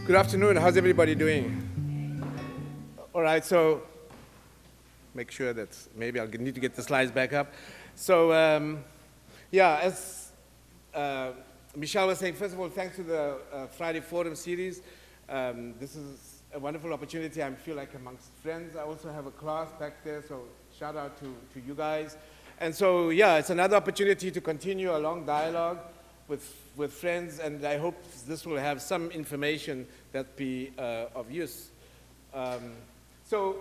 Good afternoon. How's everybody doing? All right, so make sure that maybe I'll need to get the slides back up. So, yeah, as Michelle was saying, first of all, thanks to the Friday Forum series. This is a wonderful opportunity. I feel like amongst friends. I also have a class back there, so shout out to you guys. And so, yeah, it's another opportunity to continue a long dialogue with friends, and I hope this will have some information that be of use. So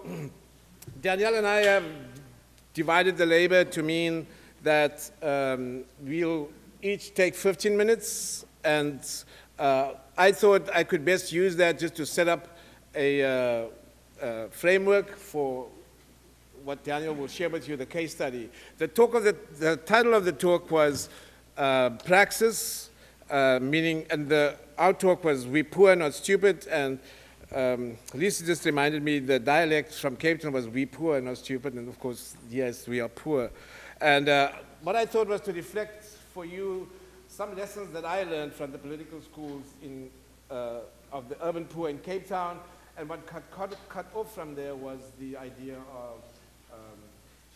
Danielle and I have divided the labor to mean that we'll each take 15 minutes, and I thought I could best use that just to set up a framework for what Danielle will share with you, the case study. The title of the talk was Praxis, meaning, and our talk was We Poor Not Stupid, and Lisa just reminded me the dialect from Cape Town was We Poor Not Stupid, and of course, yes, we are poor. And what I thought was to reflect for you some lessons that I learned from the political schools of the urban poor in Cape Town, and what cut off from there was the idea of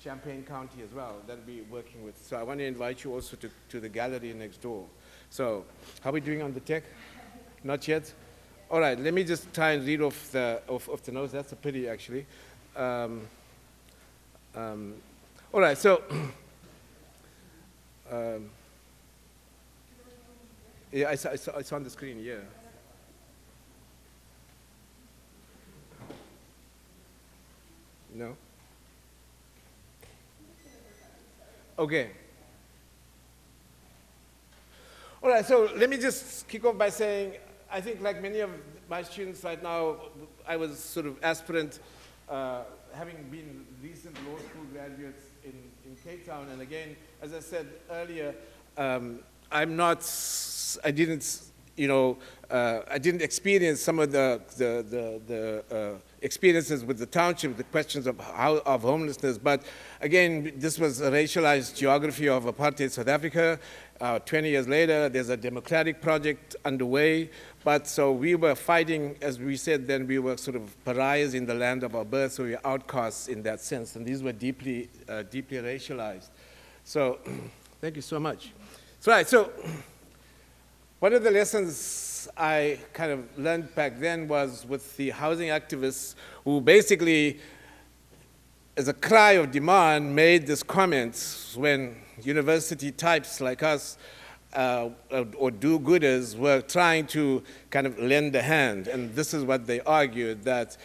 Champaign County as well that we're working with. So I want to invite you also to the gallery next door. So how are we doing on the tech? Not yet? All right, let me just try and read off the notes. That's a pity, actually. All right, so yeah, it's on the screen, yeah. No? Okay. All right, so let me just kick off by saying, I think like many of my students right now, I was sort of aspirant, having been recent law school graduates in Cape Town. And again, as I said earlier, I didn't experience some of the experiences with the township, the questions of homelessness. But again, this was a racialized geography of apartheid South Africa. 20 years later, there's a democratic project underway. But so we were fighting, as we said then, we were sort of pariahs in the land of our birth, so we were outcasts in that sense. And these were deeply racialized. So thank you so much. So, right, so one of the lessons I kind of learned back then was with the housing activists who basically, as a cry of demand, made this comment when university types like us or do-gooders were trying to kind of lend a hand. And this is what they argued, that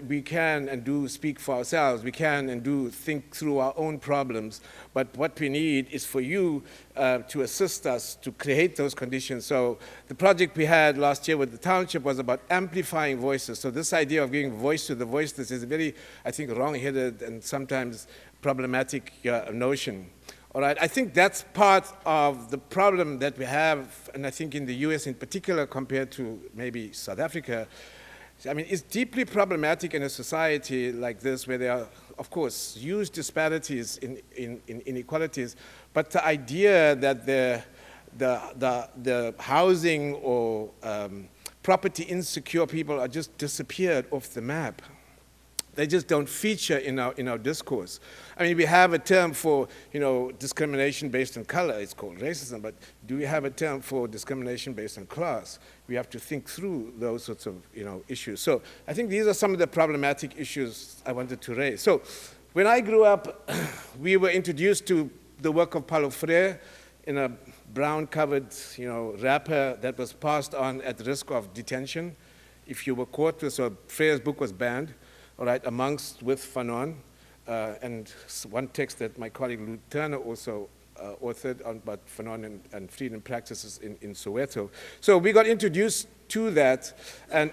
we can and do speak for ourselves. We can and do think through our own problems. But what we need is for you to assist us to create those conditions. So the project we had last year with the township was about amplifying voices. So this idea of giving voice to the voiceless is a very, I think, wrong-headed and sometimes problematic notion. All right, I think that's part of the problem that we have, and I think in the US in particular compared to maybe South Africa. I mean, it's deeply problematic in a society like this where there are, of course, huge disparities in inequalities, but the idea that the housing or property insecure people are just disappeared off the map. They just don't feature in our discourse. I mean, we have a term for, discrimination based on color. It's called racism, but do we have a term for discrimination based on class? We have to think through those sorts of, issues. So I think these are some of the problematic issues I wanted to raise. So when I grew up, we were introduced to the work of Paulo Freire in a brown-covered, wrapper that was passed on at risk of detention. If you were caught with, so Freire's book was banned. All right, with Fanon, and one text that my colleague Lou Turner also authored about Fanon and freedom practices in Soweto. So we got introduced to that, and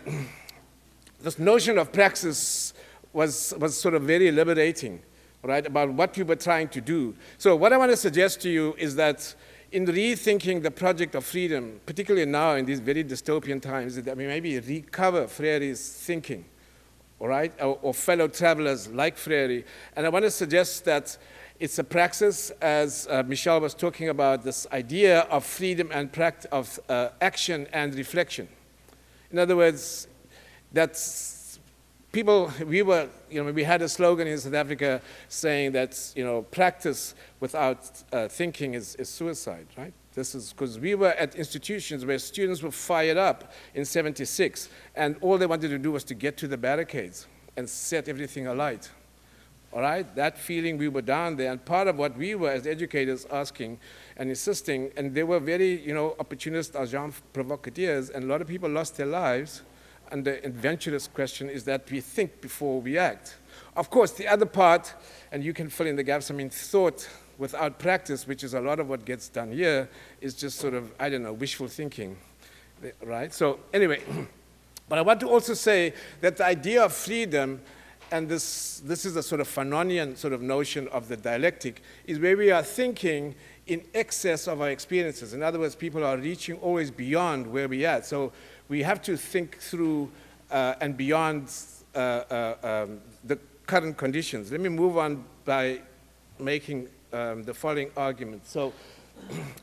this notion of praxis was sort of very liberating, right, about what we were trying to do. So what I want to suggest to you is that in rethinking the project of freedom, particularly now in these very dystopian times, that we maybe recover Freire's thinking. All right, or fellow travelers like Freire. And I want to suggest that it's a praxis, as Michelle was talking about, this idea of freedom and of action and reflection. In other words, that's people, we had a slogan in South Africa saying that, practice without thinking is suicide, right? This is because we were at institutions where students were fired up in '76, and all they wanted to do was to get to the barricades and set everything alight. All right, that feeling, we were down there, and part of what we were as educators asking and insisting, and they were very, opportunist, agent provocateurs, and a lot of people lost their lives. And the adventurous question is that we think before we act. Of course, the other part, and you can fill in the gaps, thought without practice, which is a lot of what gets done here, is just sort of, wishful thinking, right? So anyway, but I want to also say that the idea of freedom, and this is a sort of Fanonian sort of notion of the dialectic, is where we are thinking in excess of our experiences. In other words, people are reaching always beyond where we are. So we have to think through and beyond the current conditions. Let me move on by making the following argument. So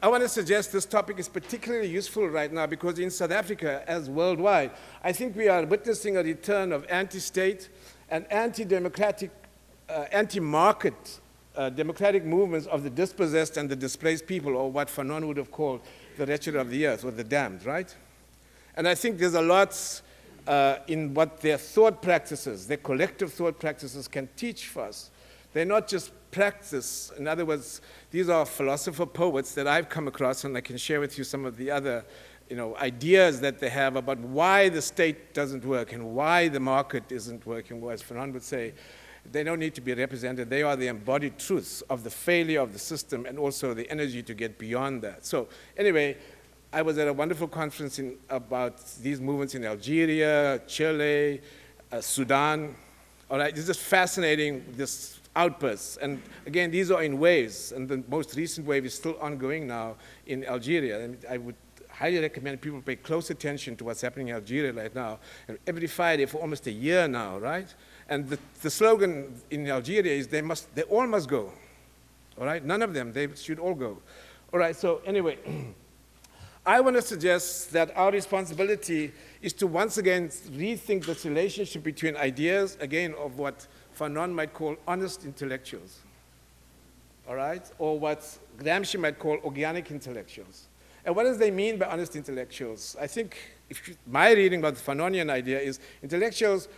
I want to suggest this topic is particularly useful right now because in South Africa, as worldwide, I think we are witnessing a return of anti-state and anti-democratic, anti-market democratic movements of the dispossessed and the displaced people, or what Fanon would have called the wretched of the earth, or the damned, right? And I think there's a lot in what their thought practices, their collective thought practices can teach for us. They're not just practice. In other words, these are philosopher poets that I've come across, and I can share with you some of the other ideas that they have about why the state doesn't work and why the market isn't working. As Fanon would say, they don't need to be represented. They are the embodied truths of the failure of the system and also the energy to get beyond that. So anyway, I was at a wonderful conference about these movements in Algeria, Chile, Sudan. All right, it's just fascinating, this outbursts. And again, these are in waves, and the most recent wave is still ongoing now in Algeria. And I would highly recommend people pay close attention to what's happening in Algeria right now. And every Friday for almost a year now, right? And the slogan in Algeria is they all must go. All right, none of them, they should all go. All right, so anyway, I want to suggest that our responsibility is to once again rethink this relationship between ideas, again, of what Fanon might call honest intellectuals, all right? Or what Gramsci might call organic intellectuals. And what does they mean by honest intellectuals? I think my reading about the Fanonian idea is intellectuals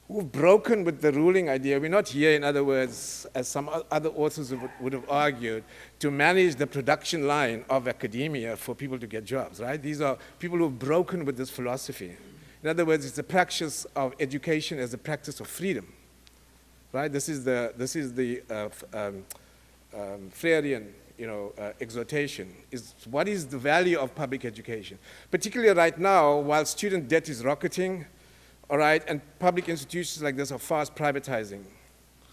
who've broken with the ruling idea. We're not here, in other words, as some other authors would have argued, to manage the production line of academia for people to get jobs, right? These are people who've broken with this philosophy. In other words, it's a practice of education as a practice of freedom, right? This is the Freirean, exhortation, is what is the value of public education? Particularly right now, while student debt is rocketing, all right, and public institutions like this are fast privatizing,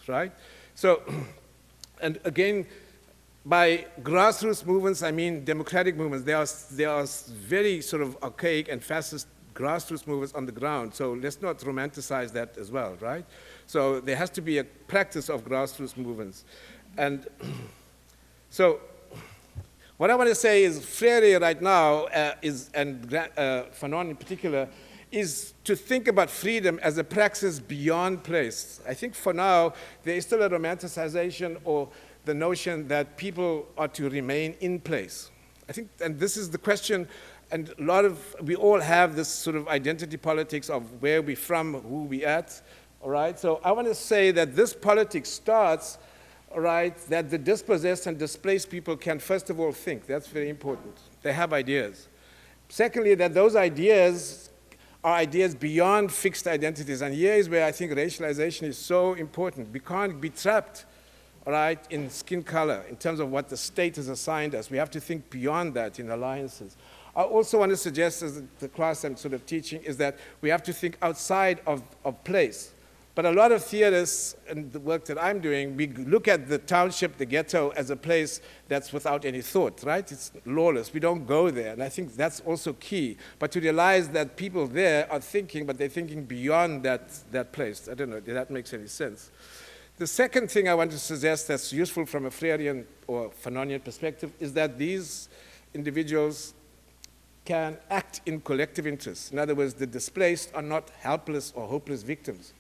right? So, and again, by grassroots movements, I mean democratic movements. There are very sort of archaic and fascist grassroots movements on the ground, so let's not romanticize that as well, right? So there has to be a practice of grassroots movements. And so what I want to say is Freire right now, and Fanon in particular, is to think about freedom as a praxis beyond place. I think for now, there is still a romanticization or the notion that people are to remain in place. I think, and this is the question, and we all have this sort of identity politics of where we're from, who we at, all right? So I want to say that this politics starts, all right, that the dispossessed and displaced people can first of all think. That's very important. They have ideas. Secondly, that those ideas are ideas beyond fixed identities. And here is where I think racialization is so important. We can't be trapped, all right, in skin color in terms of what the state has assigned us. We have to think beyond that in alliances. I also want to suggest, as the class I'm sort of teaching, is that we have to think outside of place. But a lot of theorists and the work that I'm doing, we look at the township, the ghetto, as a place that's without any thought, right? It's lawless. We don't go there. And I think that's also key. But to realize that people there are thinking, but they're thinking beyond that place. I don't know if that makes any sense. The second thing I want to suggest that's useful from a Freirean or Fanonian perspective is that these individuals can act in collective interests. In other words, the displaced are not helpless or hopeless victims.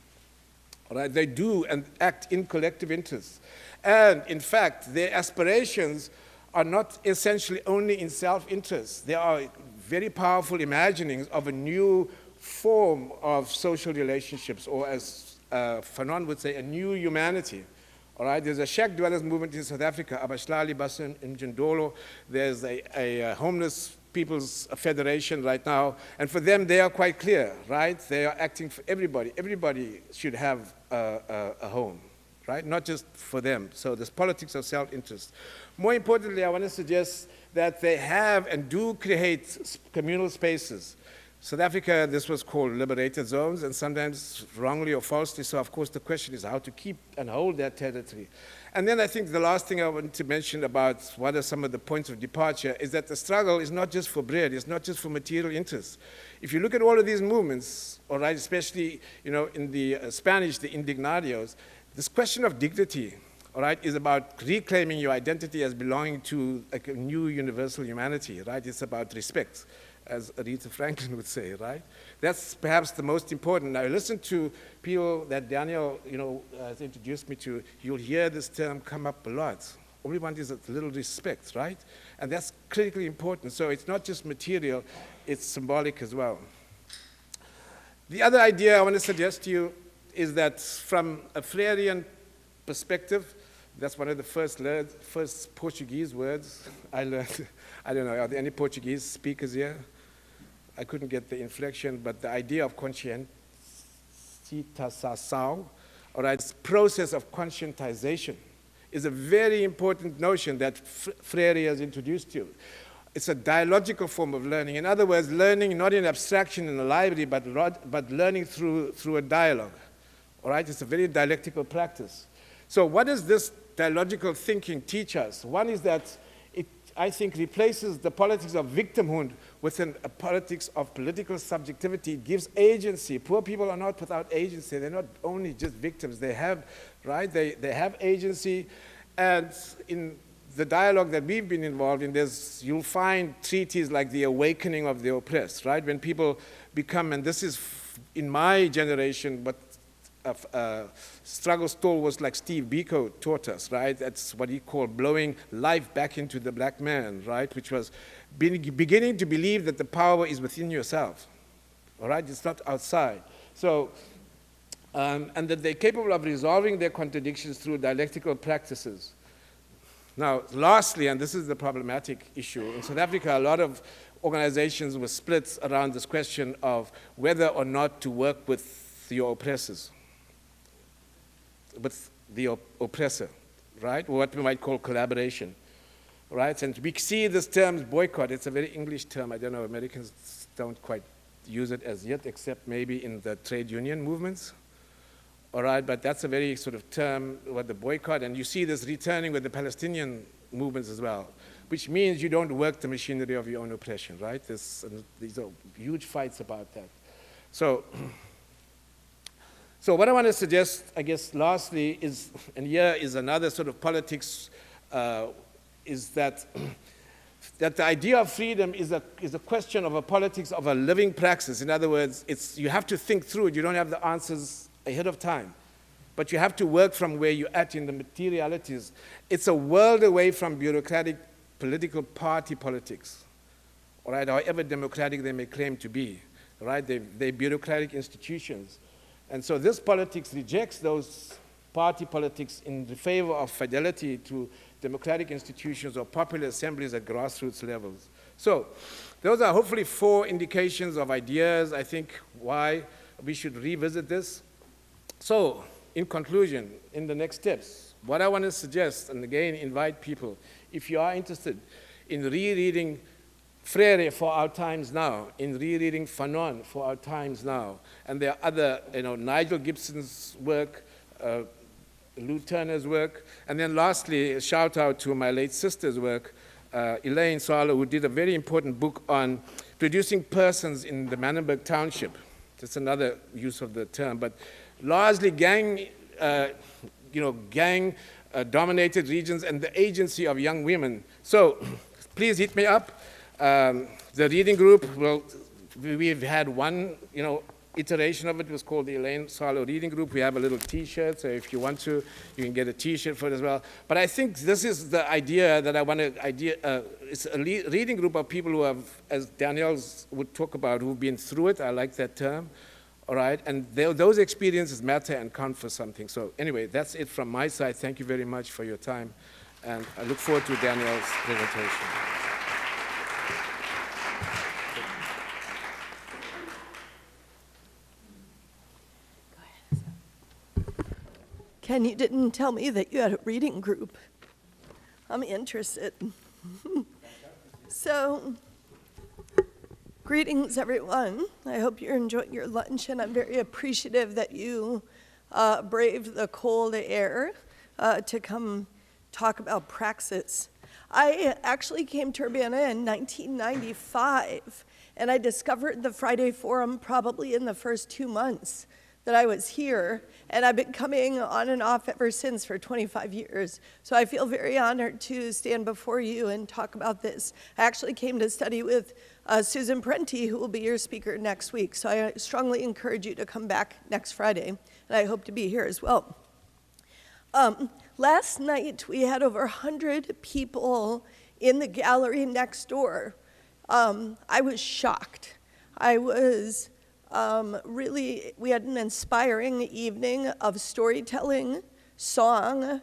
All right? They do and act in collective interests. And in fact, their aspirations are not essentially only in self-interest. They are very powerful imaginings of a new form of social relationships, or as Fanon would say, a new humanity. All right, there's a shack dwellers movement in South Africa, Abashlali, Basan, and Jindolo. There's a homeless people's federation right now, and for them, they are quite clear, right? They are acting for everybody. Everybody should have a home, right? Not just for them. So there's politics of self-interest. More importantly, I want to suggest that they have and do create communal spaces. South Africa, this was called liberated zones, and sometimes wrongly or falsely so. Of course, the question is how to keep and hold that territory. And then I think the last thing I want to mention about what are some of the points of departure is that the struggle is not just for bread, it's not just for material interests. If you look at all of these movements, all right, especially in the Spanish, the indignarios, this question of dignity, all right, is about reclaiming your identity as belonging to a new universal humanity, right? It's about respect, as Aretha Franklin would say, right? That's perhaps the most important. Now, listen to people that Danielle, has introduced me to. You'll hear this term come up a lot. All we want is a little respect, right? And that's critically important. So it's not just material, it's symbolic as well. The other idea I want to suggest to you is that from a Freirean perspective, that's one of the first Portuguese words I learned. I don't know, are there any Portuguese speakers here? I couldn't get the inflection, but the idea of conscientização, all right, this process of conscientization is a very important notion that Freire has introduced to you. It's a dialogical form of learning. In other words, learning not in abstraction in a library, but learning through a dialogue, all right? It's a very dialectical practice. So what does this dialogical thinking teach us? One is that it, I think, replaces the politics of victimhood with a politics of political subjectivity. It gives agency. Poor people are not without agency. They're not only just victims. They have, right? They have agency. And in the dialogue that we've been involved in, you'll find treaties like the awakening of the oppressed, right? When people become, and this is in my generation, but struggle stalwarts like Steve Biko taught us, right? That's what he called blowing life back into the black man, right? Which was beginning to believe that the power is within yourself, all right? It's not outside. So, and that they're capable of resolving their contradictions through dialectical practices. Now, lastly, and this is the problematic issue, in South Africa, a lot of organizations were split around this question of whether or not to work with your oppressors, with the oppressor, right? Or what we might call collaboration, right? And we see this term boycott. It's a very English term. I don't know, Americans don't quite use it as yet, except maybe in the trade union movements, all right? But that's a very sort of term, what the boycott, and you see this returning with the Palestinian movements as well, which means you don't work the machinery of your own oppression, right? These are huge fights about that. So what I want to suggest, I guess, lastly is, and here is another sort of politics, is that the idea of freedom is a question of a politics of a living praxis. In other words, you have to think through it. You don't have the answers ahead of time, but you have to work from where you're at in the materialities. It's a world away from bureaucratic political party politics, all right, however democratic they may claim to be, all right? They're bureaucratic institutions. And so this politics rejects those party politics in favor of fidelity to democratic institutions or popular assemblies at grassroots levels. So those are hopefully 4 indications of ideas, I think, why we should revisit this. So in conclusion, in the next steps, what I want to suggest, and again invite people, if you are interested in rereading Freire for our times now, in rereading Fanon for our times now, and there are other, Nigel Gibson's work, Lou Turner's work, and then lastly, a shout out to my late sister's work, Elaine Salo, who did a very important book on producing persons in the Manenberg Township. That's another use of the term, but largely gang-dominated regions and the agency of young women. So please hit me up. The reading group, well, we've had one, iteration of it. It was called the Elaine Salo Reading Group. We have a little T-shirt, so if you want to, you can get a T-shirt for it as well. But I think this is the idea that I want to, it's a reading group of people who have, as Danielle would talk about, who've been through it. I like that term, all right? And those experiences matter and count for something. So anyway, that's it from my side. Thank you very much for your time. And I look forward to Danielle's presentation. Ken, you didn't tell me that you had a reading group. I'm interested. So, greetings, everyone. I hope you're enjoying your lunch, and I'm very appreciative that you braved the cold air to come talk about praxis. I actually came to Urbana in 1995, and I discovered the Friday Forum probably in the first 2 months that I was here, and I've been coming on and off ever since for 25 years. So I feel very honored to stand before you and talk about this. I actually came to study with Susan Parenti, who will be your speaker next week. So I strongly encourage you to come back next Friday, and I hope to be here as well. Last night, we had over 100 people in the gallery next door. I was shocked. I was we had an inspiring evening of storytelling, song,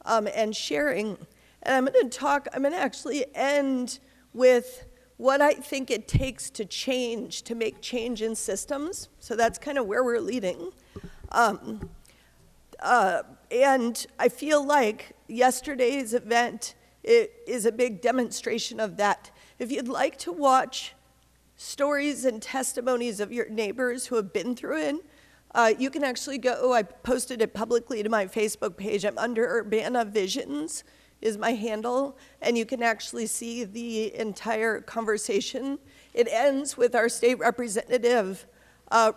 and sharing. And I'm going to actually end with what I think it takes to change, to make change in systems. So that's kind of where we're leading. And I feel like yesterday's event is a big demonstration of that. If you'd like to watch stories and testimonies of your neighbors who have been through it, you can actually go, I posted it publicly to my Facebook page. I'm under Urbana Visions is my handle, and you can actually see the entire conversation. It ends with our state representative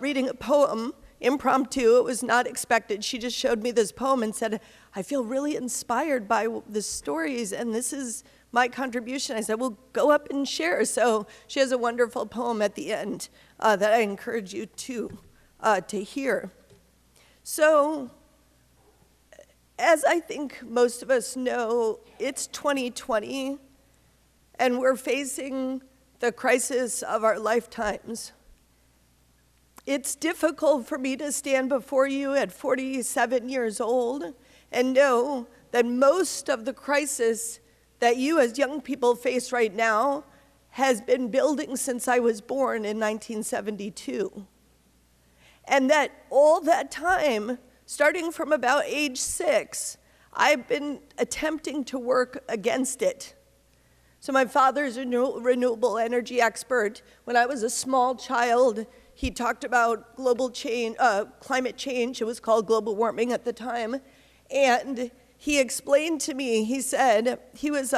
reading a poem, impromptu. It was not expected. She just showed me this poem and said, I feel really inspired by the stories, and this is my contribution. I said, well, go up and share. So she has a wonderful poem at the end that I encourage you to hear. So, as I think most of us know, it's 2020, and we're facing the crisis of our lifetimes. It's difficult for me to stand before you at 47 years old and know that most of the crisis that you as young people face right now has been building since I was born in 1972. And that all that time, starting from about age 6, I've been attempting to work against it. So my father's a renewable energy expert. When I was a small child, he talked about global change, climate change. It was called global warming at the time. And he explained to me, he said, he was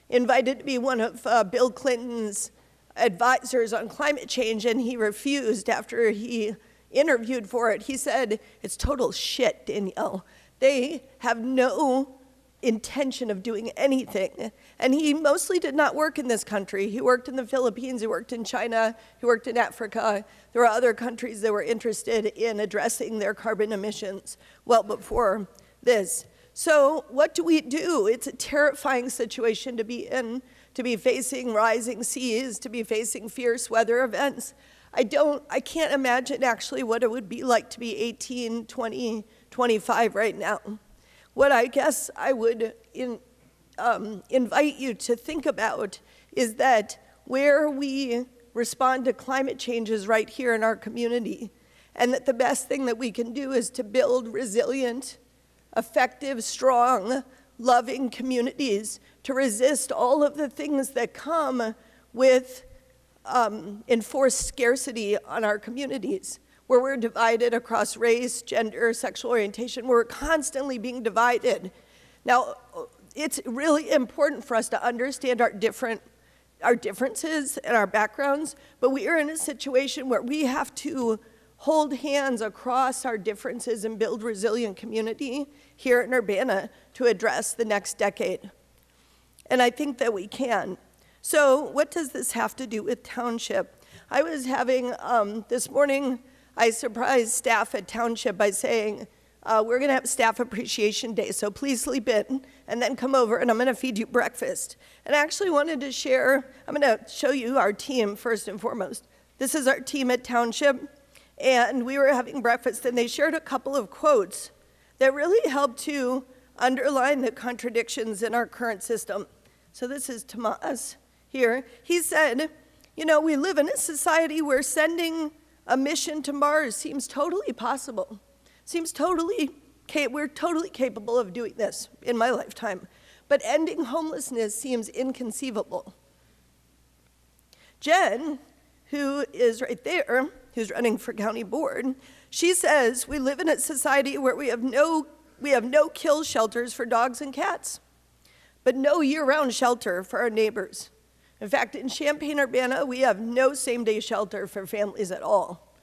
invited to be one of Bill Clinton's advisors on climate change, and he refused after he interviewed for it. He said, it's total shit, Danielle. They have no intention of doing anything. And he mostly did not work in this country. He worked in the Philippines, he worked in China, he worked in Africa. There were other countries that were interested in addressing their carbon emissions well before this. So what do? It's a terrifying situation to be in, to be facing rising seas, to be facing fierce weather events. I can't imagine actually what it would be like to be 18, 20, 25 right now. What I guess I would invite you to think about is that where we respond to climate change is right here in our community, and that the best thing that we can do is to build resilient, effective, strong, loving communities to resist all of the things that come with enforced scarcity on our communities, where we're divided across race, gender, sexual orientation, where we're constantly being divided. Now, it's really important for us to understand our differences and our backgrounds, but we are in a situation where we have to hold hands across our differences and build resilient community here in Urbana to address the next decade. And I think that we can. So what does this have to do with Township? I was having, this morning, I surprised staff at Township by saying, we're going to have Staff Appreciation Day, so please sleep in and then come over and I'm going to feed you breakfast. And I actually wanted to share, I'm going to show you our team first and foremost. This is our team at Township, and we were having breakfast and they shared a couple of quotes that really helped to underline the contradictions in our current system. So this is Tomas here. He said, you know, we live in a society where sending a mission to Mars seems totally possible. We're totally capable of doing this in my lifetime. But ending homelessness seems inconceivable. Jen, who is right there, who's running for county board, she says we live in a society where we have no kill shelters for dogs and cats, but no year-round shelter for our neighbors. In fact, in Champaign, Urbana, we have no same-day shelter for families at all.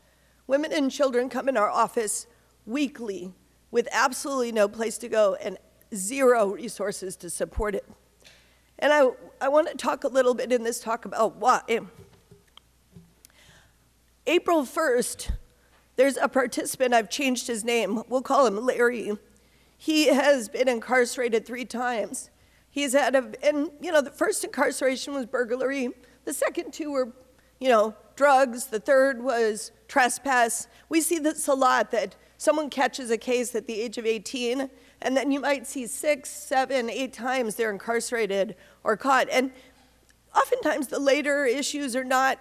Women and children come in our office weekly with absolutely no place to go and zero resources to support it. And I want to talk a little bit in this talk about why. April 1st, there's a participant, I've changed his name, we'll call him Larry. He has been incarcerated 3 times. He's had the first incarceration was burglary. The second 2 were, drugs. The third was trespass. We see this a lot, that someone catches a case at the age of 18, and then you might see 6, 7, 8 times they're incarcerated or caught. And oftentimes the later issues they're not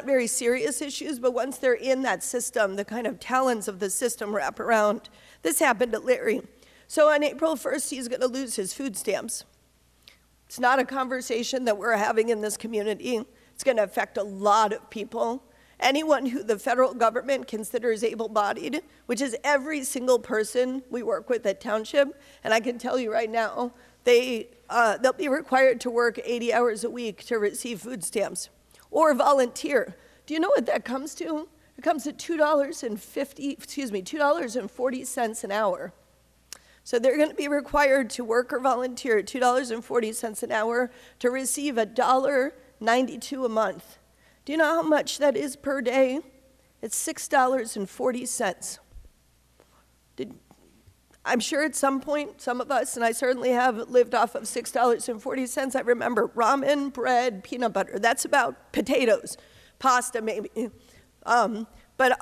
very serious issues, but once they're in that system, the kind of talons of the system wrap around. This happened to Larry. So on April 1st, he's going to lose his food stamps. It's not a conversation that we're having in this community. It's going to affect a lot of people. Anyone who the federal government considers able-bodied, which is every single person we work with at Township, and I can tell you right now, they'll be required to work 80 hours a week to receive food stamps, or volunteer. Do you know what that comes to? It comes to $2.40 an hour. So they're going to be required to work or volunteer at $2.40 an hour to receive $1.92 a month. Do you know how much that is per day? It's $6.40. I'm sure at some point, some of us, and I certainly have, lived off of $6.40. I remember ramen, bread, peanut butter. That's about potatoes, pasta maybe. But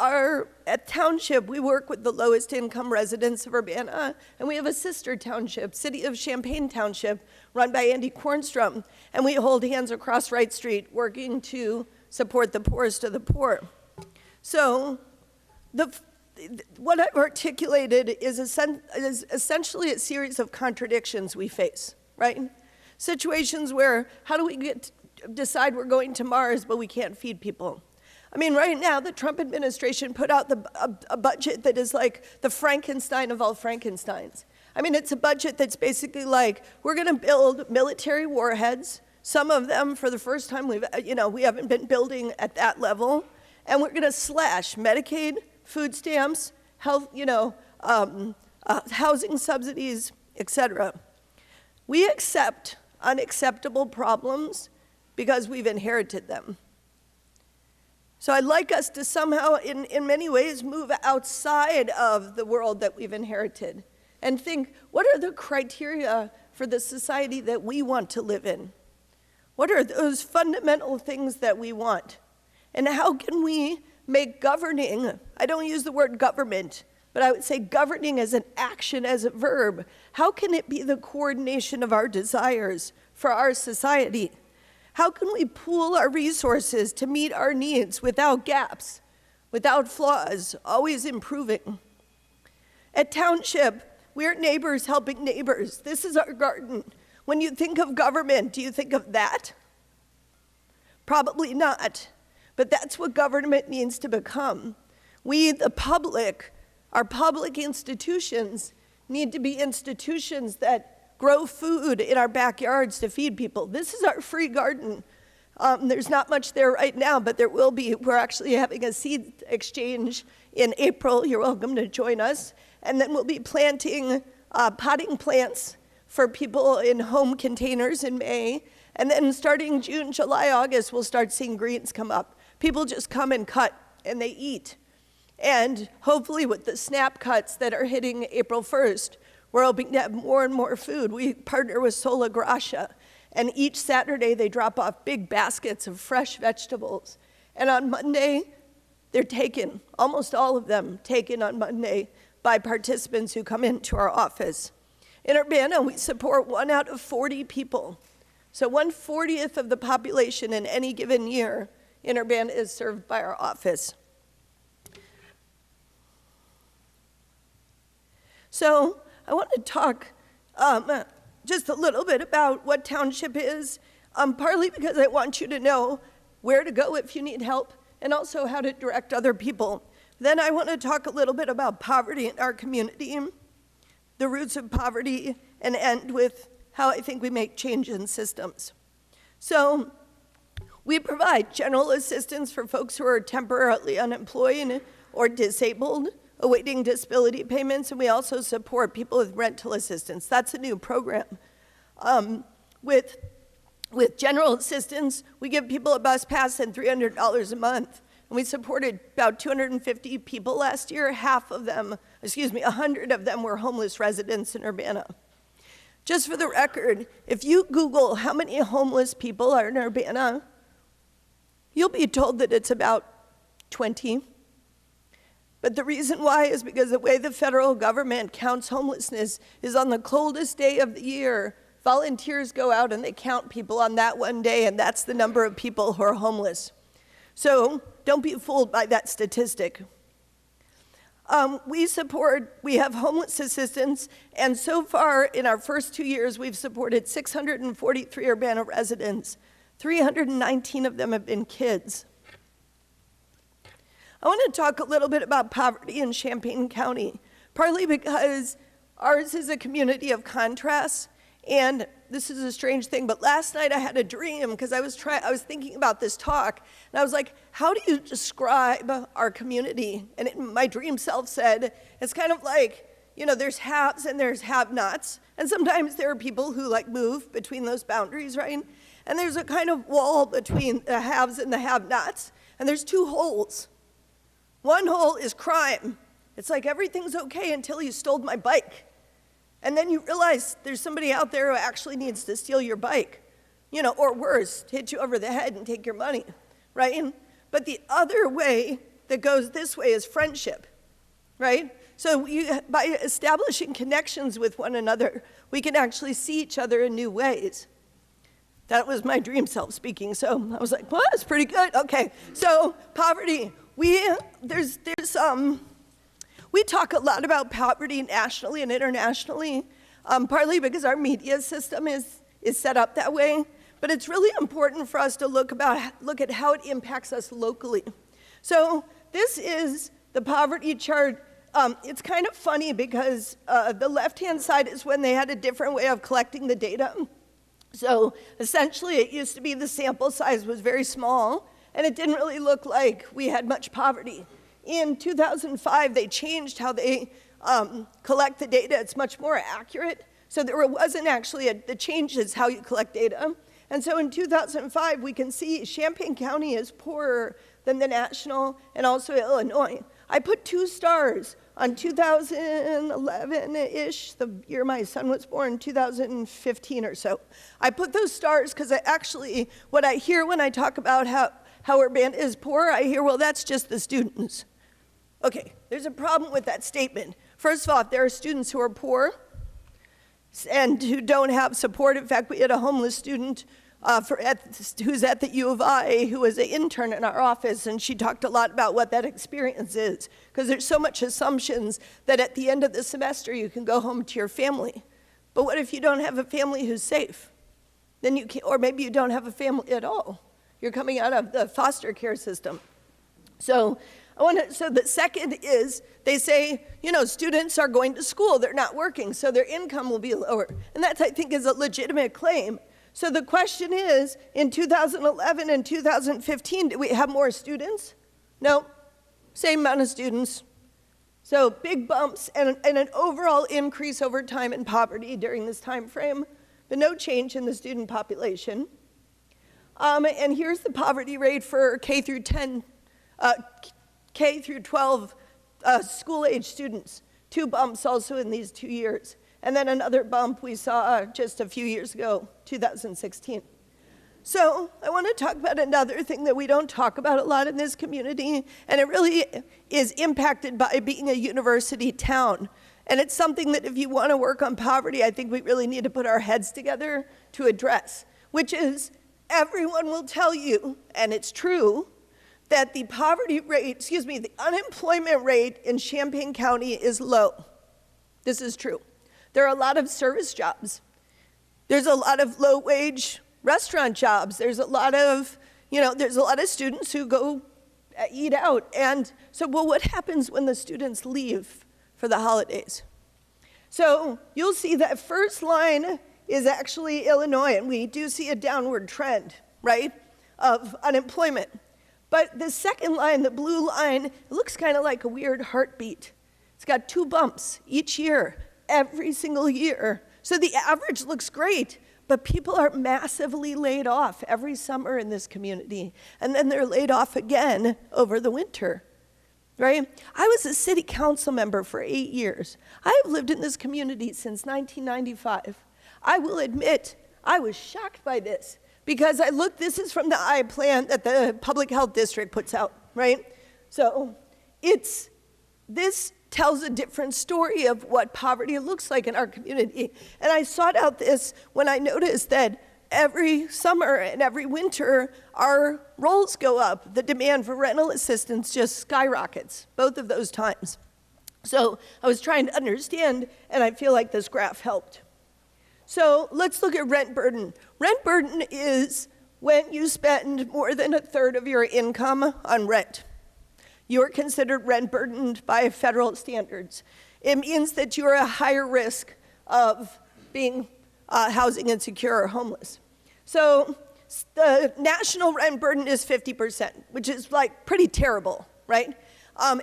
at Township, we work with the lowest income residents of Urbana, and we have a sister township, City of Champaign Township, run by Andy Kornstrom, and we hold hands across Wright Street, working to support the poorest of the poor. So what I've articulated is essentially a series of contradictions we face, right? Situations where, how do we decide we're going to Mars, but we can't feed people? I mean, right now, the Trump administration put out a budget that is like the Frankenstein of all Frankensteins. I mean, it's a budget that's basically like, we're going to build military warheads. Some of them, for the first time, we haven't been building at that level. And we're going to slash Medicaid, food stamps, health, housing subsidies, etc. We accept unacceptable problems because we've inherited them. So I'd like us to somehow, in many ways, move outside of the world that we've inherited and think, what are the criteria for the society that we want to live in? What are those fundamental things that we want? And how can we make governing, I don't use the word government, but I would say governing as an action, as a verb. How can it be the coordination of our desires for our society? How can we pool our resources to meet our needs without gaps, without flaws, always improving? At Township, we're neighbors helping neighbors. This is our garden. When you think of government, do you think of that? Probably not, but that's what government needs to become. We, the public, our public institutions, need to be institutions that grow food in our backyards to feed people. This is our free garden. There's not much there right now, but there will be. We're actually having a seed exchange in April. You're welcome to join us. And then we'll be planting potting plants for people in home containers in May. And then starting June, July, August, we'll start seeing greens come up. People just come and cut, and they eat. And hopefully with the SNAP cuts that are hitting April 1st, we're hoping to have more and more food. We partner with Sola Gracia, and each Saturday they drop off big baskets of fresh vegetables. And on Monday, they're taken, almost all of them taken on Monday by participants who come into our office. In Urbana, we support 1 out of 40 people. So 1/40th of the population in any given year in Urbana is served by our office. So I want to talk just a little bit about what Township is, partly because I want you to know where to go if you need help, and also how to direct other people. Then I want to talk a little bit about poverty in our community, the roots of poverty, and end with how I think we make change in systems. So we provide general assistance for folks who are temporarily unemployed or disabled, awaiting disability payments, and we also support people with rental assistance. That's a new program. With general assistance, we give people a bus pass and $300 a month. And we supported about 250 people last year. 100 of them were homeless residents in Urbana. Just for the record, if you Google how many homeless people are in Urbana, you'll be told that it's about 20. But the reason why is because the way the federal government counts homelessness is on the coldest day of the year, volunteers go out and they count people on that one day, and that's the number of people who are homeless. So don't be fooled by that statistic. We have homeless assistance, and so far in our first 2 years, we've supported 643 Urbana residents. 319 of them have been kids. I want to talk a little bit about poverty in Champaign County, partly because ours is a community of contrasts, and this is a strange thing, but last night I had a dream because I was thinking about this talk, and I was like, how do you describe our community? And my dream self said, it's kind of like, there's haves and there's have-nots, and sometimes there are people who move between those boundaries, right? And there's a kind of wall between the haves and the have-nots, and there's 2 holes. One hole is crime. It's like everything's okay until you stole my bike. And then you realize there's somebody out there who actually needs to steal your bike, or worse, hit you over the head and take your money, right? But the other way that goes this way is friendship, right? So by establishing connections with one another, we can actually see each other in new ways. That was my dream self speaking, so I was like, well, that's pretty good. Okay, so poverty. We talk a lot about poverty nationally and internationally, partly because our media system is set up that way, but it's really important for us to look at how it impacts us locally. So this is the poverty chart. It's kind of funny because the left-hand side is when they had a different way of collecting the data. So essentially, it used to be the sample size was very small, and it didn't really look like we had much poverty. In 2005, they changed how they collect the data. It's much more accurate. So there wasn't actually the change is how you collect data. And so in 2005, we can see Champaign County is poorer than the national, and also Illinois. I put 2 stars on 2011-ish, the year my son was born, 2015 or so. I put those stars because what I hear when I talk about how Urbana is poor, I hear, well, that's just the students. Okay, there's a problem with that statement. First of all, if there are students who are poor and who don't have support. In fact, we had a homeless student who's at the U of I who was an intern in our office, and she talked a lot about what that experience is, because there's so much assumptions that at the end of the semester you can go home to your family. But what if you don't have a family who's safe? Then you can't, or maybe you don't have a family at all. You're coming out of the foster care system. So the second is they say, students are going to school, they're not working, so their income will be lower. And that, I think, is a legitimate claim. So the question is, in 2011 and 2015, did we have more students? No, same amount of students. So big bumps and an overall increase over time in poverty during this time frame, but no change in the student population. And here's the poverty rate for K through 12 school-age students. 2 bumps also in these 2 years. And then another bump we saw just a few years ago, 2016. So I want to talk about another thing that we don't talk about a lot in this community, and it really is impacted by being a university town. And it's something that if you want to work on poverty, I think we really need to put our heads together to address, which is everyone will tell you, and it's true, that the the unemployment rate in Champaign County is low. This is true. There are a lot of service jobs. There's a lot of low-wage restaurant jobs. There's a lot of students who go eat out. And so, well, what happens when the students leave for the holidays? So you'll see that first line is actually Illinois, and we do see a downward trend, right, of unemployment. But the second line, the blue line, it looks kind of like a weird heartbeat. It's got 2 bumps each year, every single year. So the average looks great, but people are massively laid off every summer in this community. And then they're laid off again over the winter, right? I was a city council member for 8 years. I have lived in this community since 1995. I will admit, I was shocked by this because this is from the I plan that the public health district puts out, right? So this tells a different story of what poverty looks like in our community. And I sought out this when I noticed that every summer and every winter, our rolls go up. The demand for rental assistance just skyrockets, both of those times. So I was trying to understand, and I feel like this graph helped. So let's look at rent burden. Rent burden is when you spend more than 1/3 of your income on rent. You're considered rent burdened by federal standards. It means that you're at a higher risk of being housing insecure or homeless. So the national rent burden is 50%, which is like pretty terrible, right?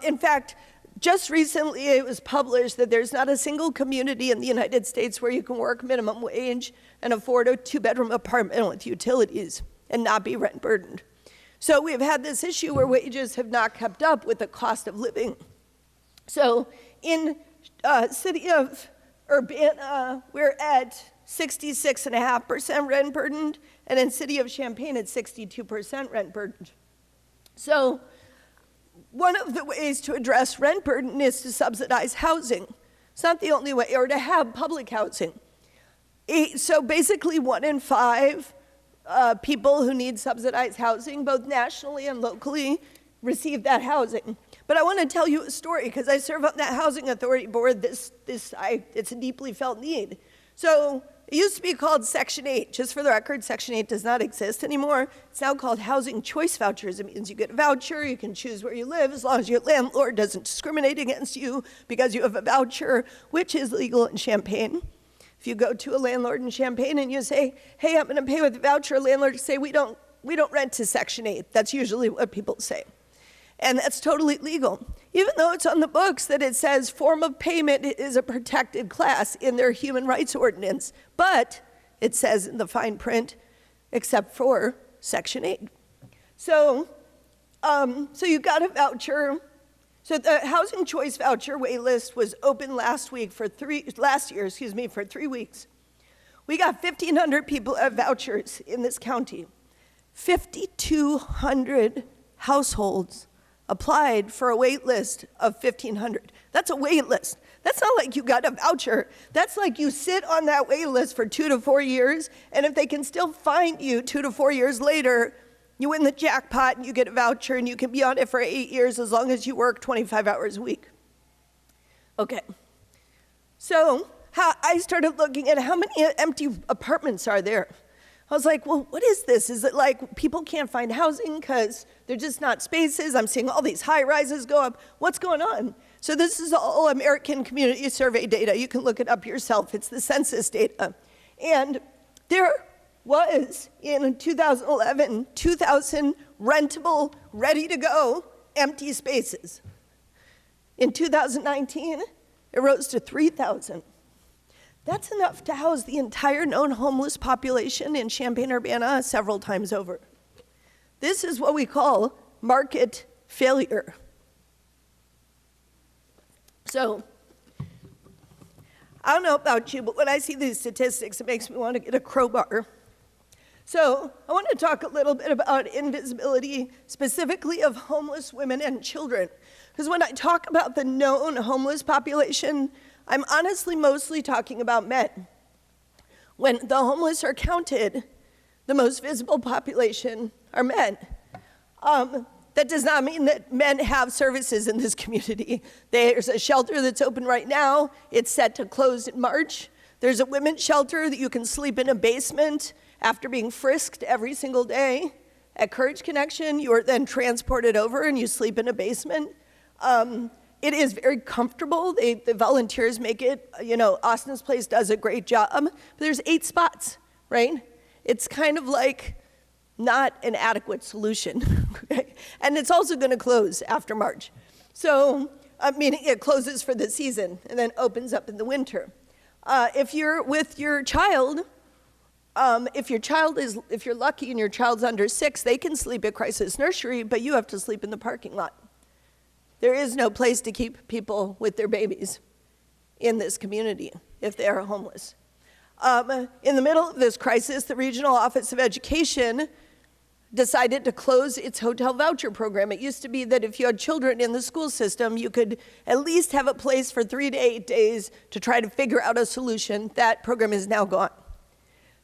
In fact, just recently it was published that there's not a single community in the United States where you can work minimum wage and afford a 2-bedroom apartment with utilities and not be rent burdened. So we've had this issue where wages have not kept up with the cost of living. So in city of Urbana, we're at 66.5% rent burdened, and in city of Champaign, it's 62% rent burdened. So one of the ways to address rent burden is to subsidize housing. It's not the only way, or to have public housing. So basically 1 in 5 people who need subsidized housing, both nationally and locally, receive that housing. But I want to tell you a story, because I serve on that housing authority board. It's a deeply felt need. So it used to be called Section 8. Just for the record, Section 8 does not exist anymore. It's now called housing choice vouchers. It means you get a voucher, you can choose where you live, as long as your landlord doesn't discriminate against you because you have a voucher, which is legal in Champaign. If you go to a landlord in Champaign and you say, hey, I'm going to pay with a voucher, landlord will say, we don't rent to Section 8. That's usually what people say. And that's totally legal, even though it's on the books that it says form of payment is a protected class in their human rights ordinance. But it says in the fine print, except for Section 8. So you got a voucher. So the housing choice voucher wait list was open last year, for 3 weeks. We got 1,500 people at vouchers in this county. 5,200 households applied for a wait list of 1,500. That's a wait list. That's not like you got a voucher. That's like you sit on that wait list for 2 to 4 years, and if they can still find you 2 to 4 years later, you win the jackpot and you get a voucher and you can be on it for 8 years as long as you work 25 hours a week. Okay. So I started looking at how many empty apartments are there. I was like, well, what is this? Is it like people can't find housing because they're just not spaces? I'm seeing all these high rises go up. What's going on? So this is all American Community Survey data. You can look it up yourself. It's the census data. And there was, in 2011, 2,000 rentable, ready-to-go empty spaces. In 2019, it rose to 3,000. That's enough to house the entire known homeless population in Champaign-Urbana several times over. This is what we call market failure. So, I don't know about you, but when I see these statistics, it makes me want to get a crowbar. So, I want to talk a little bit about invisibility, specifically of homeless women and children. Because when I talk about the known homeless population, I'm honestly mostly talking about men. When the homeless are counted, the most visible population are men. That does not mean that men have services in this community. There's a shelter that's open right now. It's set to close in March. There's a women's shelter that you can sleep in a basement after being frisked every single day. At Courage Connection, you are then transported over and you sleep in a basement. It is very comfortable. The volunteers make it, Austin's Place does a great job. But there's 8 spots, right? It's kind of like not an adequate solution. Okay? And it's also going to close after March. So, meaning it closes for the season and then opens up in the winter. If you're with your child, if you're lucky and your child's under 6, they can sleep at Crisis Nursery, but you have to sleep in the parking lot. There is no place to keep people with their babies in this community if they are homeless. In the middle of this crisis, the Regional Office of Education decided to close its hotel voucher program. It used to be that if you had children in the school system, you could at least have a place for 3 to 8 days to try to figure out a solution. That program is now gone.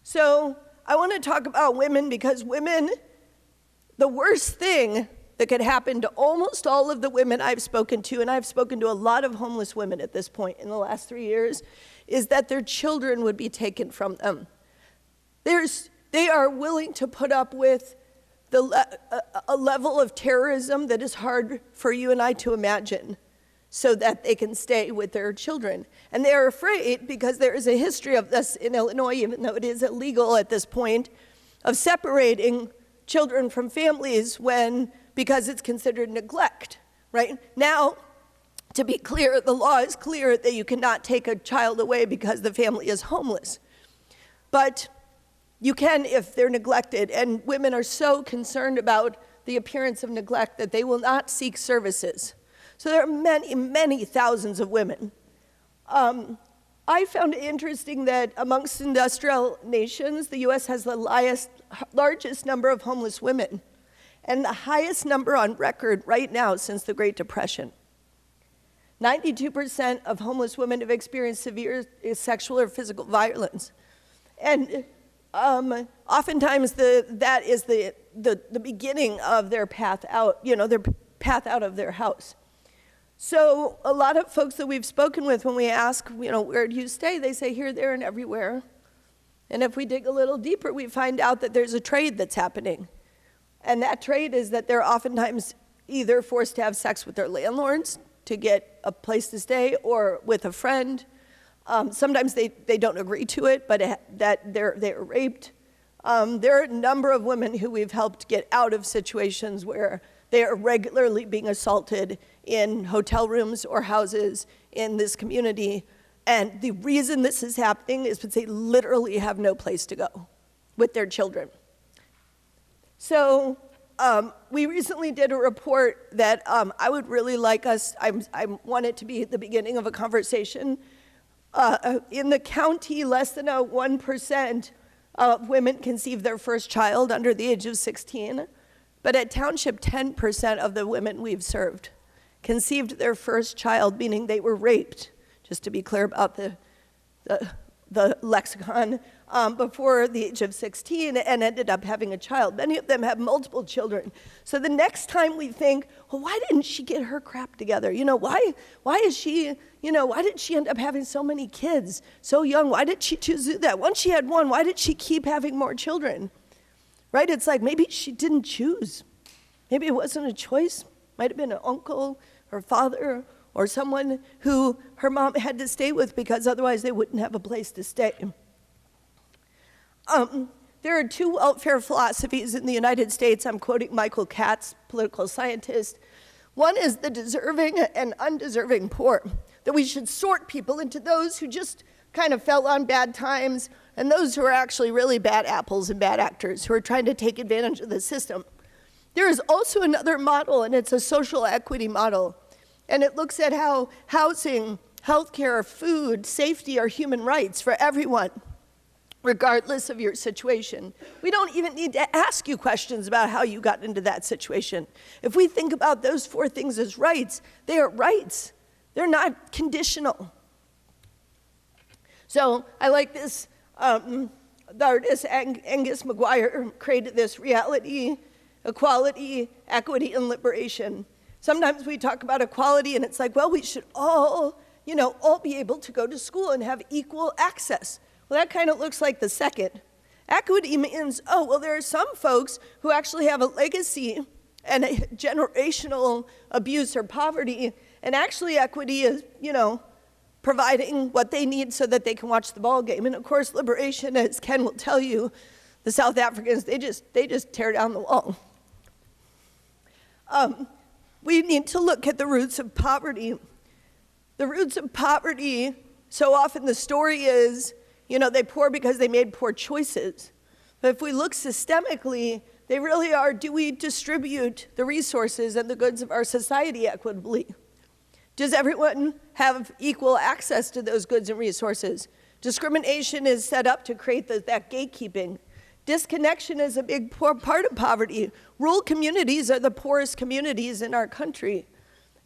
So I want to talk about women because women, the worst thing that could happen to almost all of the women I've spoken to, and I've spoken to a lot of homeless women at this point in the last 3 years, is that their children would be taken from them. They are willing to put up with a level of terrorism that is hard for you and I to imagine so that they can stay with their children. And they are afraid, because there is a history of this in Illinois, even though it is illegal at this point, of separating children from families because it's considered neglect, right? Now, to be clear, the law is clear that you cannot take a child away because the family is homeless. But you can if they're neglected, and women are so concerned about the appearance of neglect that they will not seek services. So there are many, many thousands of women. I found it interesting that amongst industrial nations, the US has the largest number of homeless women, and the highest number on record right now since the Great Depression. 92% of homeless women have experienced severe sexual or physical violence. And oftentimes that is the beginning of their path out, their path out of their house. So a lot of folks that we've spoken with, when we ask, where do you stay? They say here, there, and everywhere. And if we dig a little deeper, we find out that there's a trade that's happening. And that trade is that they're oftentimes either forced to have sex with their landlords to get a place to stay, or with a friend. Sometimes they don't agree to it, but that they're raped. There are a number of women who we've helped get out of situations where they are regularly being assaulted in hotel rooms or houses in this community. And the reason this is happening is because they literally have no place to go with their children. So we recently did a report that I would really like I want it to be the beginning of a conversation. In the county, less than 1% of women conceive their first child under the age of 16. But at Township, 10% of the women we've served conceived their first child, meaning they were raped, just to be clear about the lexicon, before the age of 16, and ended up having a child. Many of them have multiple children. So the next time we think, well, why didn't she get her crap together? Why is she, why did she end up having so many kids so young? Why did she choose to do that? Once she had one, why did she keep having more children? Right? It's like maybe she didn't choose. Maybe it wasn't a choice. Might have been an uncle or father or someone who her mom had to stay with because otherwise they wouldn't have a place to stay. There are 2 welfare philosophies in the United States. I'm quoting Michael Katz, political scientist. One is the deserving and undeserving poor, that we should sort people into those who just kind of fell on bad times and those who are actually really bad apples and bad actors who are trying to take advantage of the system. There is also another model, and it's a social equity model, and it looks at how housing, healthcare, food, safety are human rights for everyone, regardless of your situation. We don't even need to ask you questions about how you got into that situation. If we think about those 4 things as rights, they are rights. They're not conditional. So I like this, the artist Angus Maguire created this reality, equality, equity, and liberation. Sometimes we talk about equality and it's like, well, we should all be able to go to school and have equal access. Well, that kind of looks like the second. Equity means, there are some folks who actually have a legacy and a generational abuse or poverty, and actually equity is, providing what they need so that they can watch the ball game. And of course, liberation, as Ken will tell you, the South Africans, they just tear down the wall. We need to look at the roots of poverty. The roots of poverty, so often the story is, they poor because they made poor choices. But if we look systemically, they really are, do we distribute the resources and the goods of our society equitably? Does everyone have equal access to those goods and resources? Discrimination is set up to create that gatekeeping. Disconnection is a big part of poverty. Rural communities are the poorest communities in our country.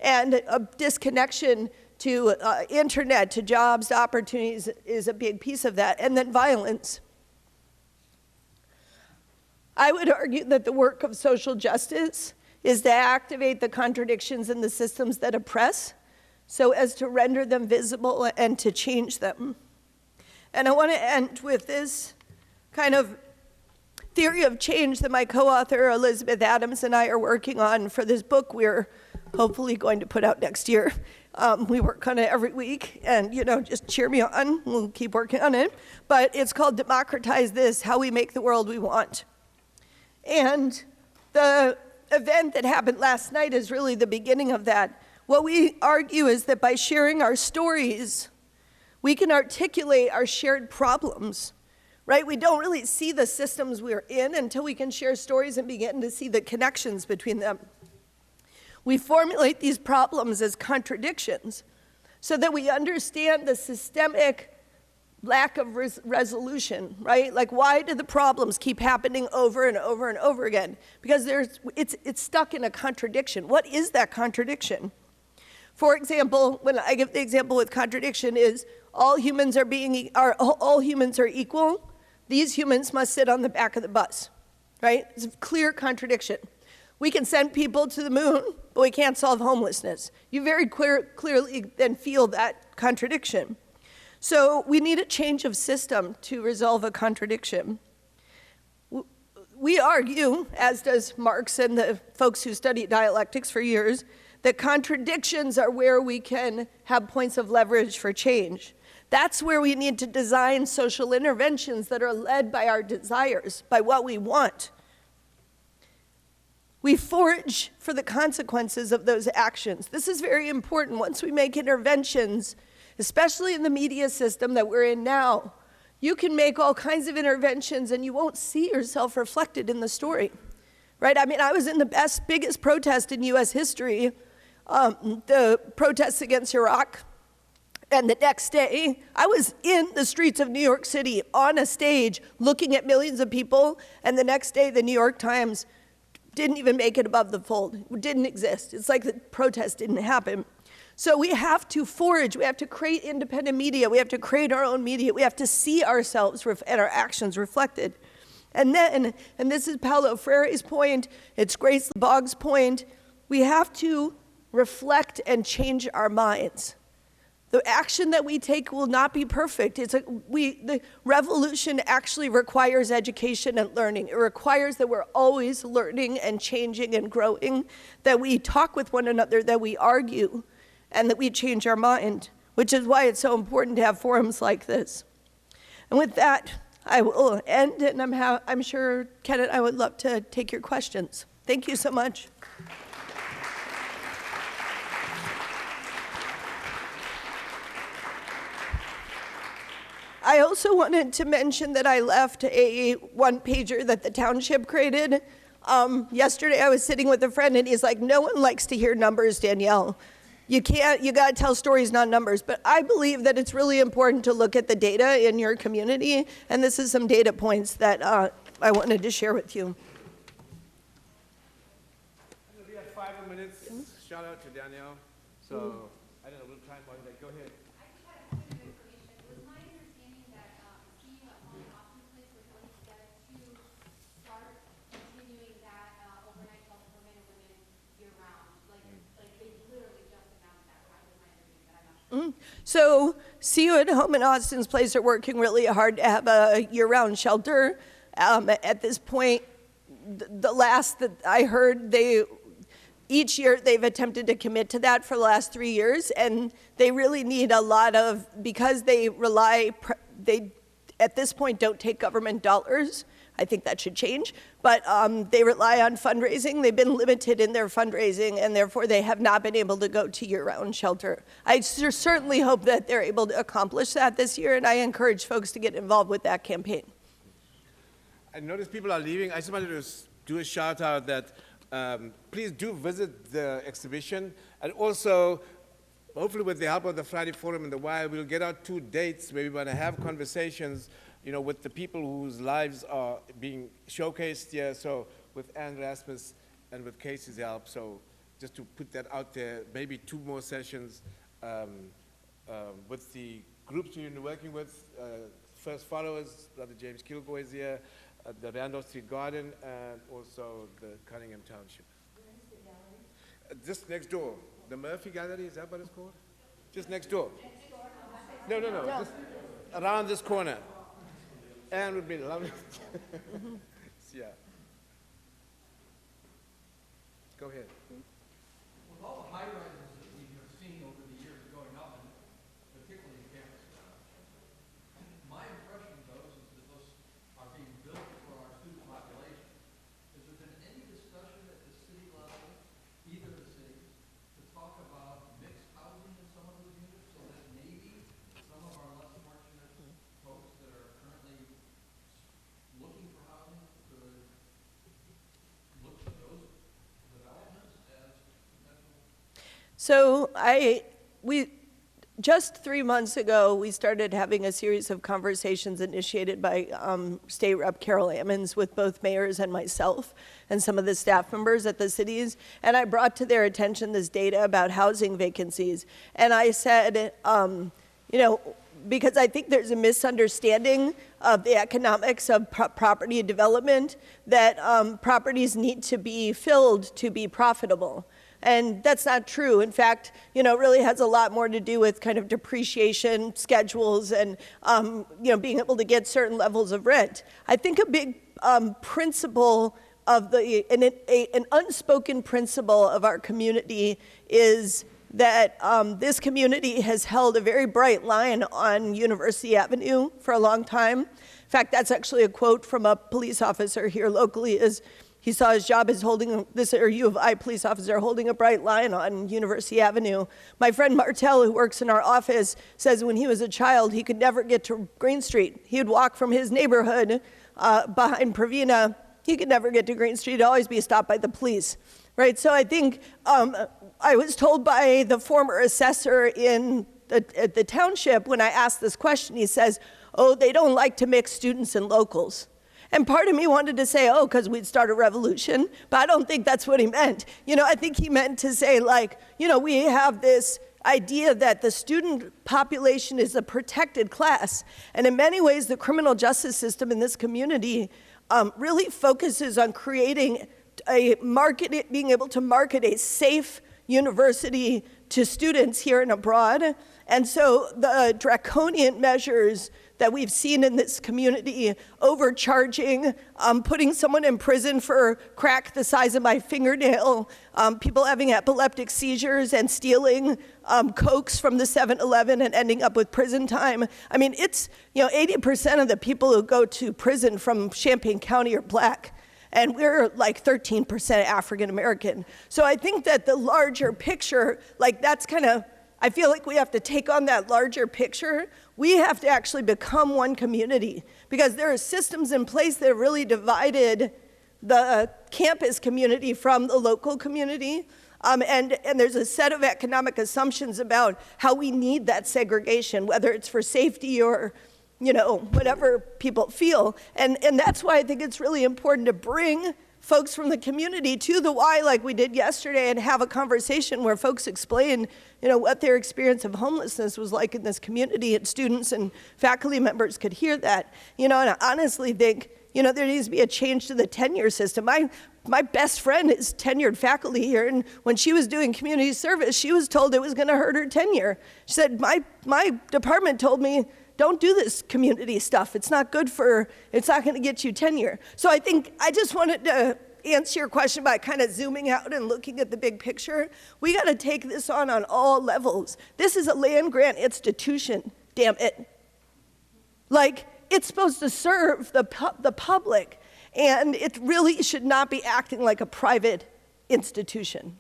And a disconnection to internet, to jobs, to opportunities is a big piece of that. And then violence. I would argue that the work of social justice is to activate the contradictions in the systems that oppress, so as to render them visible and to change them. And I want to end with this kind of theory of change that my co-author Elizabeth Adams and I are working on for this book we're hopefully going to put out next year. We work on it every week, and just cheer me on. We'll keep working on it. But it's called Democratize This, How We Make the World We Want. And the event that happened last night is really the beginning of that. What we argue is that by sharing our stories, we can articulate our shared problems, right? We don't really see the systems we're in until we can share stories and begin to see the connections between them. We formulate these problems as contradictions so that we understand the systemic lack of resolution, right? Like, why do the problems keep happening over and over and over again? Because it's stuck in a contradiction. What is that contradiction? For example, when I give the example with contradiction is all humans are equal. These humans must sit on the back of the bus, right? It's a clear contradiction. We can send people to the moon, but we can't solve homelessness. You very clearly then feel that contradiction. So we need a change of system to resolve a contradiction. We argue, as does Marx and the folks who study dialectics for years, that contradictions are where we can have points of leverage for change. That's where we need to design social interventions that are led by our desires, by what we want. We forage for the consequences of those actions. This is very important. Once we make interventions, especially in the media system that we're in now, you can make all kinds of interventions and you won't see yourself reflected in the story, right? I mean, I was in the biggest protest in US history, the protests against Iraq, and the next day, I was in the streets of New York City on a stage looking at millions of people, and the next day the New York Times didn't even make it above the fold. It didn't exist. It's like the protest didn't happen. So we have to forage. We have to create independent media. We have to create our own media. We have to see ourselves and our actions reflected. And then, and this is Paulo Freire's point, it's Grace Boggs' point, we have to reflect and change our minds. The action that we take will not be perfect. The revolution actually requires education and learning. It requires that we're always learning and changing and growing, that we talk with one another, that we argue, and that we change our mind, which is why it's so important to have forums like this. And with that, I will end, and I'm sure Ken and I would love to take your questions. Thank you so much. I also wanted to mention that I left a one-pager that the township created. Yesterday I was sitting with a friend and he's like, no one likes to hear numbers, Danielle. You gotta tell stories, not numbers. But I believe that it's really important to look at the data in your community, and this is some data points that I wanted to share with you. We have 5 more minutes. Shout out to Danielle. So, I don't know, we'll try and one day. Go ahead. I just had a bit of information. It was my understanding that seeing a home option place was going together to start continuing that overnight health program with women year round. Like they literally just announced that, right? Was my understanding, but I'm not sure. So CU at Home and Austin's Place are working really hard to have a year-round shelter. At this point, the last that I heard, each year they've attempted to commit to that for the last 3 years, and they really need a lot of, because they at this point don't take government dollars. I think that should change, but they rely on fundraising. They've been limited in their fundraising, and therefore they have not been able to go to year-round shelter. I certainly hope that they're able to accomplish that this year, and I encourage folks to get involved with that campaign. I noticed people are leaving. I just wanted to do a shout out that please do visit the exhibition, and also hopefully with the help of the Friday Forum and the Wire, we'll get out 2 dates where we want to have conversations, you know, with the people whose lives are being showcased here. So with Ann Rasmus and with Casey's help. So just to put that out there, maybe 2 more sessions with the groups you're working with. First Followers, Brother James Kilgoy is here, the Randolph Street Garden, and also the Cunningham Township. Just next door. The Murphy Gallery, is that what it's called? Just next door. No. Just around this corner. And would be lovely. Yeah. Go ahead. With all the high rises that we have seen over the years going up, and particularly in campus, my impression of those is that those are being built for our student population. Has there been any discussion at the city level, either the cities, to talk about mixed housing in some of those units so that maybe some of our less fortunate folks that are currently looking for housing could look at those developments as potential? So just 3 months ago, we started having a series of conversations initiated by State Rep Carol Ammons with both mayors and myself and some of the staff members at the cities. And I brought to their attention this data about housing vacancies. And I said, you know, because I think there's a misunderstanding of the economics of property development, that properties need to be filled to be profitable. And that's not true. In fact, you know, it really has a lot more to do with kind of depreciation schedules and, you know, being able to get certain levels of rent. I think a big principle of an unspoken principle of our community is that this community has held a very bright line on University Avenue for a long time. In fact, that's actually a quote from a police officer here locally, is he saw his job as holding this, or U of I police officer holding a bright line on University Avenue. My friend Martell, who works in our office, says when he was a child, he could never get to Green Street. He would walk from his neighborhood behind Pravina. He could never get to Green Street. He'd always be stopped by the police, right? So I think I was told by the former assessor at the township when I asked this question, he says, oh, they don't like to mix students and locals. And part of me wanted to say, oh, because we'd start a revolution, but I don't think that's what he meant. You know, I think he meant to say, like, you know, we have this idea that the student population is a protected class. And in many ways, the criminal justice system in this community really focuses on creating a market, being able to market a safe university to students here and abroad. And so the draconian measures that we've seen in this community, overcharging, putting someone in prison for crack the size of my fingernail, people having epileptic seizures and stealing Cokes from the 7-Eleven and ending up with prison time. I mean, it's, you know, 80% of the people who go to prison from Champaign County are black. And we're like 13% African American. So I think that the larger picture, like that's kind of, I feel like we have to take on that larger picture We have to actually become one community, because there are systems in place that have really divided the campus community from the local community. And there's a set of economic assumptions about how we need that segregation, whether it's for safety or, you know, whatever people feel. And that's why I think it's really important to bring folks from the community to the Y like we did yesterday and have a conversation where folks explain, you know, what their experience of homelessness was like in this community, and students and faculty members could hear that. You know, and I honestly think, you know, there needs to be a change to the tenure system. My best friend is tenured faculty here, and when she was doing community service, she was told it was going to hurt her tenure. She said, my department told me, don't do this community stuff. It's not good for, it's not going to get you tenure. So I think I just wanted to answer your question by kind of zooming out and looking at the big picture. We got to take this on all levels. This is a land grant institution, damn it. Like, it's supposed to serve the public. And it really should not be acting like a private institution.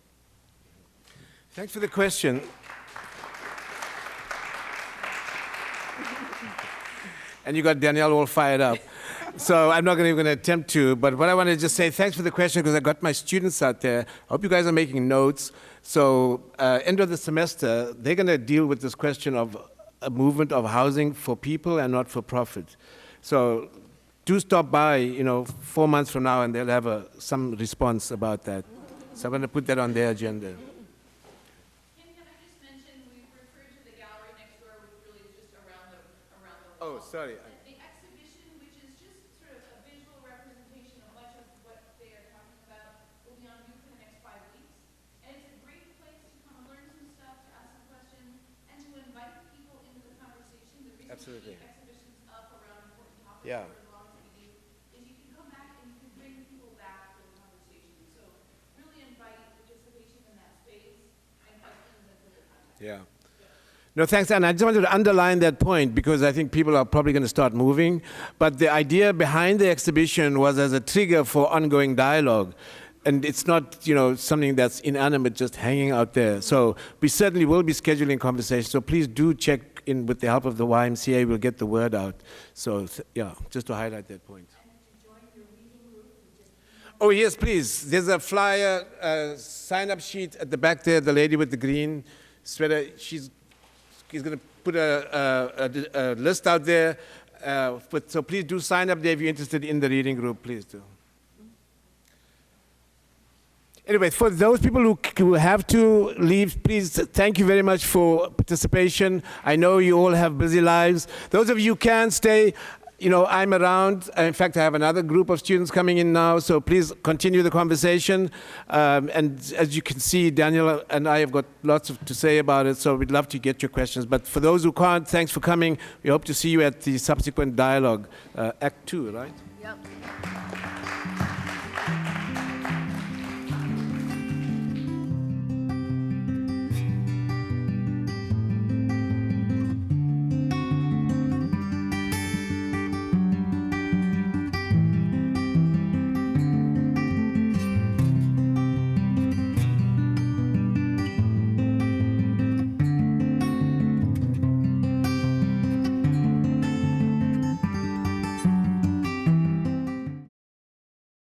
Thanks for the question. And you got Danielle all fired up. So I'm not even going to attempt to, but what I want to just say, thanks for the question, because I got my students out there. I hope you guys are making notes. So end of the semester, they're going to deal with this question of a movement of housing for people and not for profit. So do stop by, you know, 4 months from now, and they'll have some response about that. So I'm going to put that on their agenda. Can I just mention, we referred to the gallery next door, which really is just around the wall. Oh, sorry. The exhibition, which is just sort of a visual representation of much of what they are talking about, will be on view for the next 5 weeks. And it's a great place to come and learn some stuff, to ask some questions, and to invite people into the conversation. The reason Absolutely. we keep exhibitions up around important topics Yeah. for as long as we do is you can come back and you can bring people back to the conversation. So really invite participation in that space and questions and further contact. Yeah. No, thanks, Anna. I just wanted to underline that point because I think people are probably going to start moving. But the idea behind the exhibition was as a trigger for ongoing dialogue. And it's not, you know, something that's inanimate, just hanging out there. So we certainly will be scheduling conversations. So please do check in with the help of the YMCA. We'll get the word out. So, yeah, just to highlight that point. Oh, yes, please. There's a flyer, sign-up sheet at the back there. The lady with the green sweater, she's going to put a list out there. So please do sign up there if you're interested in the reading group. Please do. Anyway, for those people who have to leave, please, thank you very much for participation. I know you all have busy lives. Those of you who can stay, you know, I'm around. In fact, I have another group of students coming in now, so please continue the conversation. And as you can see, Danielle and I have got lots to say about it, so we'd love to get your questions. But for those who can't, thanks for coming. We hope to see you at the subsequent dialogue, Act 2, right? Yep.